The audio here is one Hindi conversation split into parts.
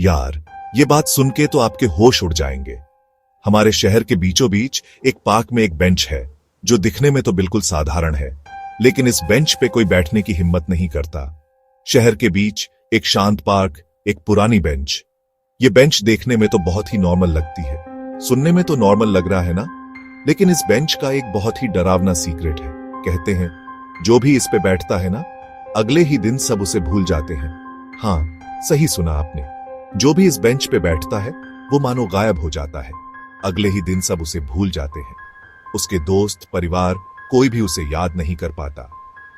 यार, ये बात सुन के तो आपके होश उड़ जाएंगे। हमारे शहर के बीचों बीच एक पार्क में एक बेंच है जो दिखने में तो बिल्कुल साधारण है, लेकिन इस बेंच पे कोई बैठने की हिम्मत नहीं करता। शहर के बीच एक शांत पार्क, एक पुरानी बेंच। ये बेंच देखने में तो बहुत ही नॉर्मल लगती है, सुनने में तो नॉर्मल लग रहा है ना, लेकिन इस बेंच का एक बहुत ही डरावना सीक्रेट है। कहते हैं जो भी इस पे बैठता है ना, अगले ही दिन सब उसे भूल जाते हैं। हाँ, सही सुना आपने। जो भी इस बेंच पे बैठता है वो मानो गायब हो जाता है। अगले ही दिन सब उसे भूल जाते हैं। उसके दोस्त, परिवार, कोई भी उसे याद नहीं कर पाता।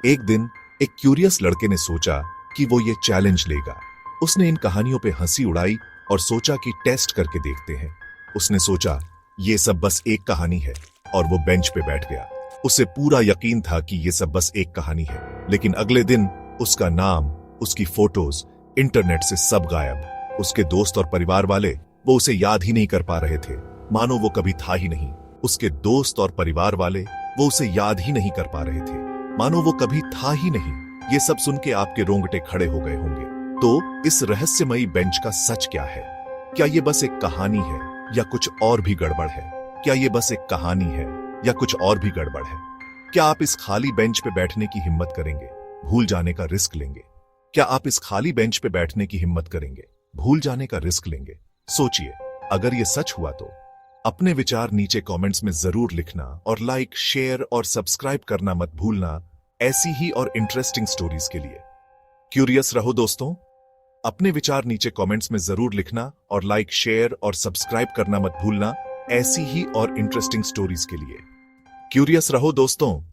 एक दिन एक क्यूरियस लड़के ने सोचा कि वो ये चैलेंज लेगा। उसने इन कहानियों पे हंसी उड़ाई और सोचा कि टेस्ट करके देखते हैं। उसने सोचा ये सब बस एक कहानी है, और वो बेंच पे बैठ गया। उसे पूरा यकीन था कि ये सब बस एक कहानी है, लेकिन अगले दिन उसका नाम, उसकी फोटोज इंटरनेट से सब गायब। उसके दोस्त और परिवार वाले वो उसे याद ही नहीं कर पा रहे थे, मानो वो कभी था ही नहीं। उसके दोस्त और परिवार वाले वो उसे याद ही नहीं कर पा रहे थे, मानो वो कभी था ही नहीं। ये सब सुन के आपके रोंगटे खड़े हो गए होंगे। तो इस रहस्यमयी बेंच का सच क्या है? क्या ये बस एक कहानी है या कुछ और भी गड़बड़ है? क्या ये बस एक कहानी है या कुछ और भी गड़बड़ है? क्या आप इस खाली बेंच पे बैठने की हिम्मत करेंगे? भूल जाने का रिस्क लेंगे? क्या आप इस खाली बेंच पे बैठने की हिम्मत करेंगे? भूल जाने का रिस्क लेंगे? सोचिए, अगर ये सच हुआ तो अपने विचार नीचे कमेंट्स में जरूर लिखना, और लाइक, शेयर और सब्सक्राइब करना मत भूलना ऐसी ही और इंटरेस्टिंग स्टोरीज के लिए। क्यूरियस रहो दोस्तों। अपने विचार नीचे कमेंट्स में जरूर लिखना, और लाइक, शेयर और सब्सक्राइब करना मत भूलना ऐसी ही और इंटरेस्टिंग स्टोरीज के लिए। क्यूरियस रहो दोस्तों।